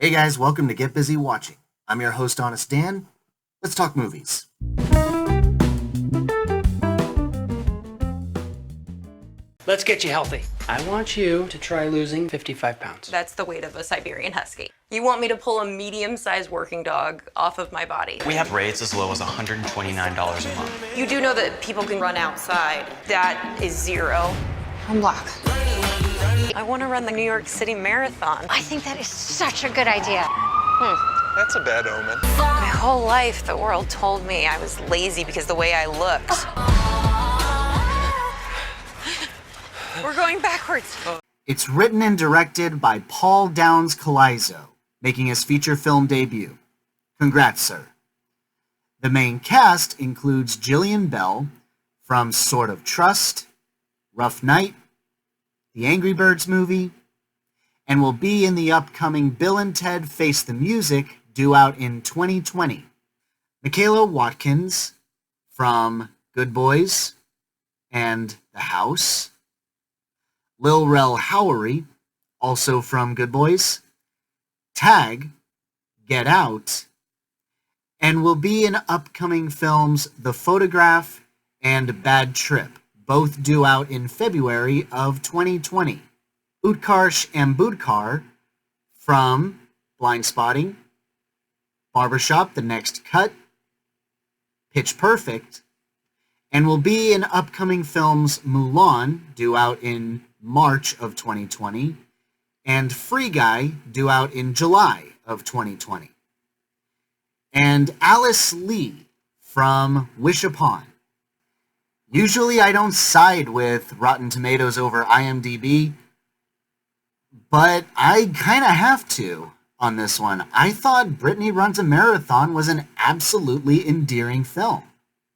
Hey guys, welcome to Get Busy Watching. I'm your host, Honest Dan. Let's talk movies. Let's get you healthy. I want you to try losing 55 pounds. That's the weight of a Siberian Husky. You want me to pull a medium-sized working dog off of my body. We have rates as low as $129 a month. You do know that people can run outside. That is zero. I'm block. I want to run the New York City Marathon. I think that is such a good idea. That's a bad omen. My whole life, the world told me I was lazy because of the way I looked. We're going backwards. It's written and directed by Paul Downs Calizo, making his feature film debut. Congrats, sir. The main cast includes Jillian Bell from Sort of Trust, Rough Night, the Angry Birds movie, and will be in the upcoming Bill and Ted Face the Music, due out in 2020. Michaela Watkins from Good Boys and The House. Lil Rel Howery, also from Good Boys. Tag, Get Out, and will be in upcoming films The Photograph and Bad Trip, both due out in February of 2020. Utkarsh Ambudkar from Blindspotting, Barbershop, The Next Cut, Pitch Perfect, and will be in upcoming films Mulan, due out in March of 2020, and Free Guy, due out in July of 2020. And Alice Lee from Wish Upon. Usually I don't side with Rotten Tomatoes over IMDb, but I kind of have to on this one. I thought Brittany Runs a Marathon was an absolutely endearing film.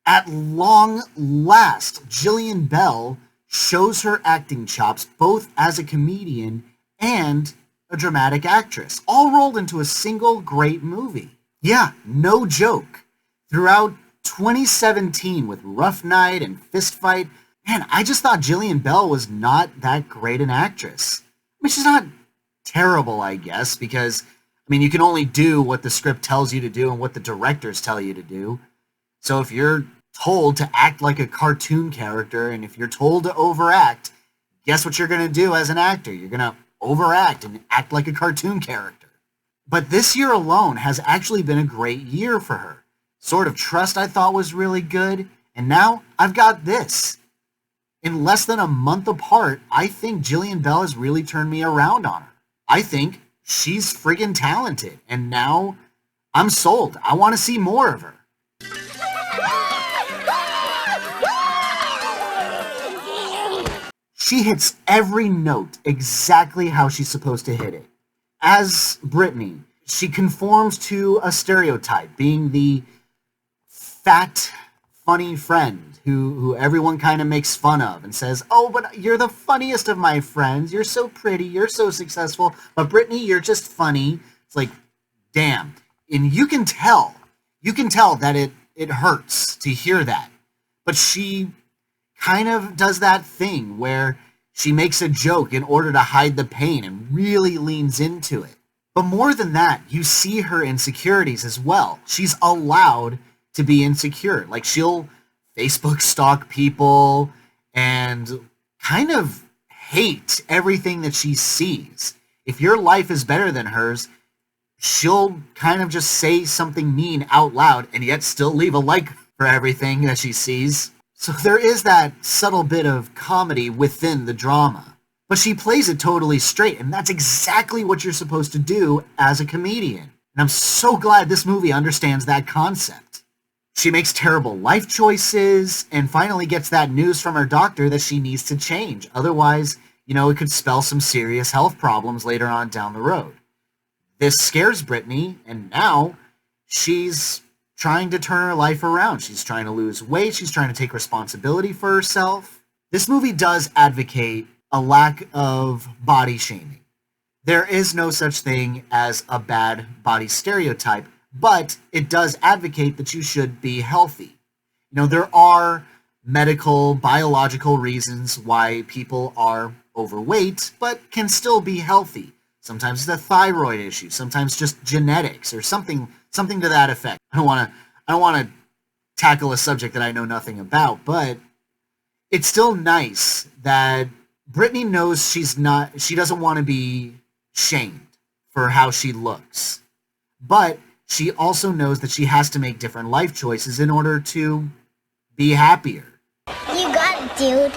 At long last, Jillian Bell shows her acting chops both as a comedian and a dramatic actress, all rolled into a single great movie. Yeah, no joke. Throughout 2017 with Rough Night and Fist Fight, man, I just thought Jillian Bell was not that great an actress. I mean, she's not terrible, I guess, because, I mean, you can only do what the script tells you to do and what the directors tell you to do. So if you're told to act like a cartoon character, and if you're told to overact, guess what you're going to do as an actor? You're going to overact and act like a cartoon character. But this year alone has actually been a great year for her. Sort of Trust I thought was really good, and now I've got this. In less than a month apart, I think Jillian Bell has really turned me around on her. I think she's friggin' talented, and now I'm sold. I want to see more of her. She hits every note exactly how she's supposed to hit it. As Brittany, she conforms to a stereotype, being the fat, funny friend who everyone kind of makes fun of and says, oh, but you're the funniest of my friends. You're so pretty. You're so successful. But Brittany, you're just funny. It's like, damn. And you can tell that it hurts to hear that. But she kind of does that thing where she makes a joke in order to hide the pain and really leans into it. But more than that, you see her insecurities as well. She's allowed to be insecure. Like, she'll Facebook stalk people and kind of hate everything that she sees. If your life is better than hers, she'll kind of just say something mean out loud and yet still leave a like for everything that she sees. So there is that subtle bit of comedy within the drama. But she plays it totally straight, and that's exactly what you're supposed to do as a comedian. And I'm so glad this movie understands that concept. She makes terrible life choices, and finally gets that news from her doctor that she needs to change. Otherwise, it could spell some serious health problems later on down the road. This scares Brittany, and now she's trying to turn her life around. She's trying to lose weight. She's trying to take responsibility for herself. This movie does advocate a lack of body shaming. There is no such thing as a bad body stereotype, but it does advocate that you should be healthy. There are medical, biological reasons why people are overweight, but can still be healthy. Sometimes it's a thyroid issue. Sometimes just genetics or something to that effect. I don't want to tackle a subject that I know nothing about, but it's still nice that Brittany knows she doesn't want to be shamed for how she looks. But she also knows that she has to make different life choices in order to be happier. You got it, dude.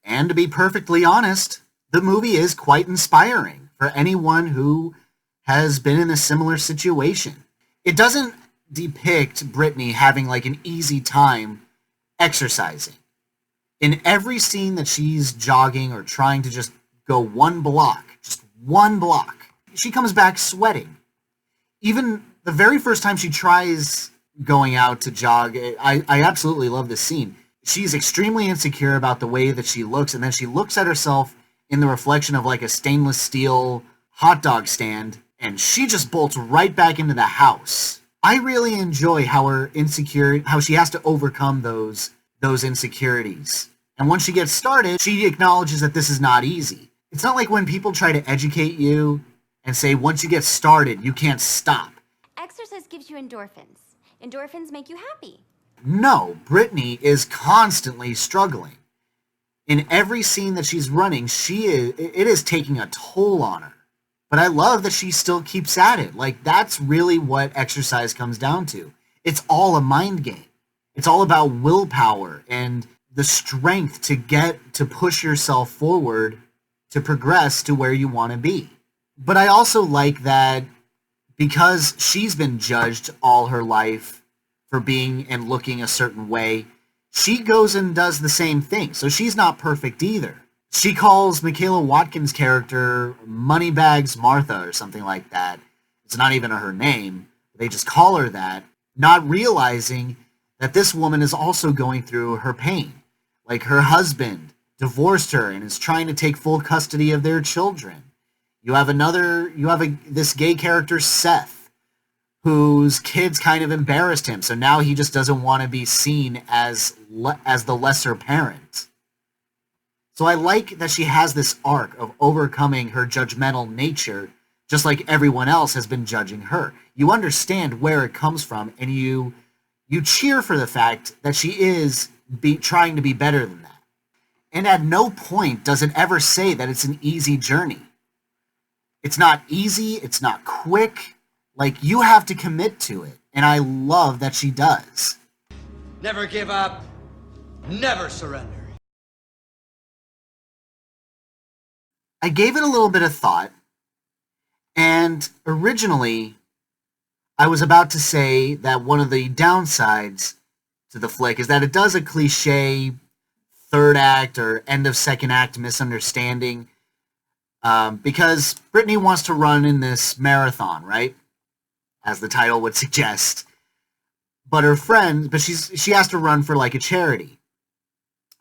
And to be perfectly honest, the movie is quite inspiring for anyone who has been in a similar situation. It doesn't depict Brittany having like an easy time exercising. In every scene that she's jogging or trying to just go one block, she comes back sweating. Even the very first time she tries going out to jog, I absolutely love this scene. She's extremely insecure about the way that she looks, and then she looks at herself in the reflection of like a stainless steel hot dog stand, and she just bolts right back into the house. I really enjoy how she has to overcome those insecurities. And once she gets started, she acknowledges that this is not easy. It's not like when people try to educate you and say once you get started, you can't stop. Exercise gives you endorphins. Endorphins make you happy. No, Brittany is constantly struggling. In every scene that she's running, it is taking a toll on her. But I love that she still keeps at it. Like, that's really what exercise comes down to. It's all a mind game. It's all about willpower and the strength to push yourself forward to progress to where you want to be. But I also like that because she's been judged all her life for being and looking a certain way, she goes and does the same thing. So she's not perfect either. She calls Michaela Watkins' character Moneybags Martha or something like that. It's not even her name. They just call her that, not realizing that this woman is also going through her pain. Like, her husband divorced her and is trying to take full custody of their children. You have this gay character, Seth, whose kids kind of embarrassed him, so now he just doesn't want to be seen as the lesser parent. So I like that she has this arc of overcoming her judgmental nature, just like everyone else has been judging her. You understand where it comes from, and you cheer for the fact that she is trying to be better than that. And at no point does it ever say that it's an easy journey. It's not easy, it's not quick. Like, you have to commit to it, and I love that she does. Never give up, never surrender. I gave it a little bit of thought, and originally I was about to say that one of the downsides to the flick is that it does a cliche third act or end of second act misunderstanding, because Brittany wants to run in this marathon, right? As the title would suggest. But she has to run for like a charity.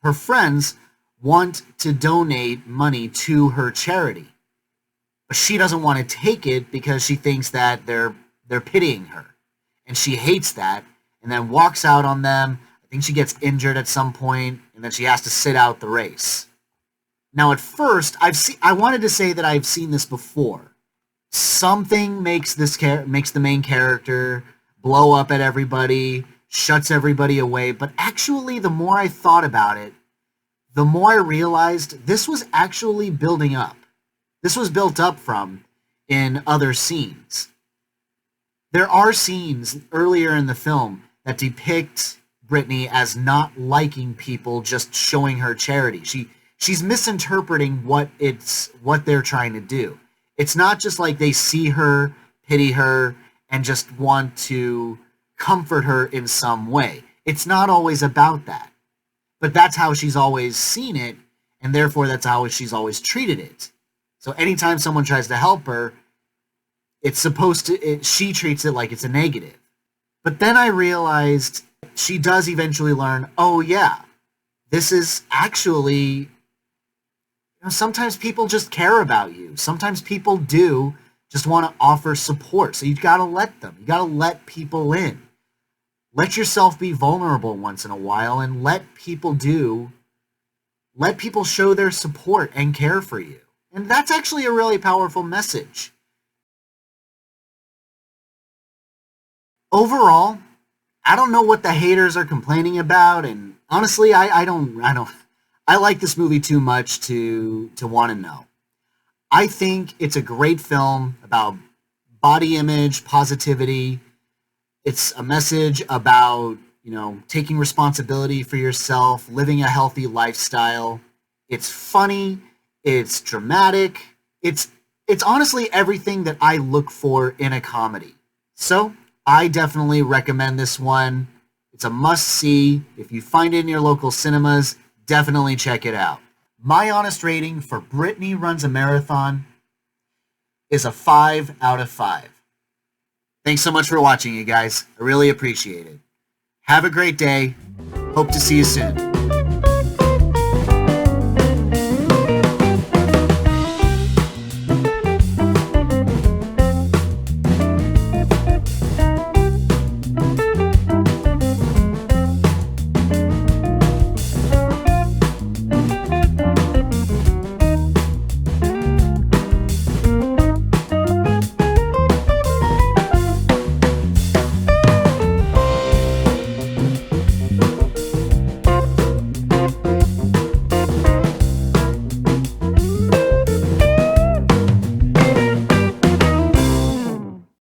Her friends want to donate money to her charity, but she doesn't want to take it because she thinks that they're pitying her, and she hates that, and then walks out on them. I think she gets injured at some point, and then she has to sit out the race. Now, at first, I wanted to say that I've seen this before. Something makes the main character blow up at everybody, shuts everybody away, but actually, the more I thought about it, the more I realized this was actually building up. This was built up from in other scenes. There are scenes earlier in the film that depict Brittany as not liking people just showing her charity. She's misinterpreting what they're trying to do. It's not just like they see her, pity her, and just want to comfort her in some way. It's not always about that. But that's how she's always seen it, and therefore that's how she's always treated it. So anytime someone tries to help her, she treats it like it's a negative. But then I realized she does eventually learn, oh yeah, this is actually, sometimes people just care about you. Sometimes people do just want to offer support. So you've got to let them. You got to let people in. Let yourself be vulnerable once in a while, and let people show their support and care for you. And that's actually a really powerful message. Overall, I don't know what the haters are complaining about, and honestly, I like this movie too much to want to know. I think it's a great film about body image, positivity. It's a message about, taking responsibility for yourself, living a healthy lifestyle. It's funny, it's dramatic. It's honestly everything that I look for in a comedy. So, I definitely recommend this one. It's a must-see. If you find it in your local cinemas, definitely check it out. My honest rating for Brittany Runs a Marathon is a 5 out of 5. Thanks so much for watching, you guys. I really appreciate it. Have a great day. Hope to see you soon.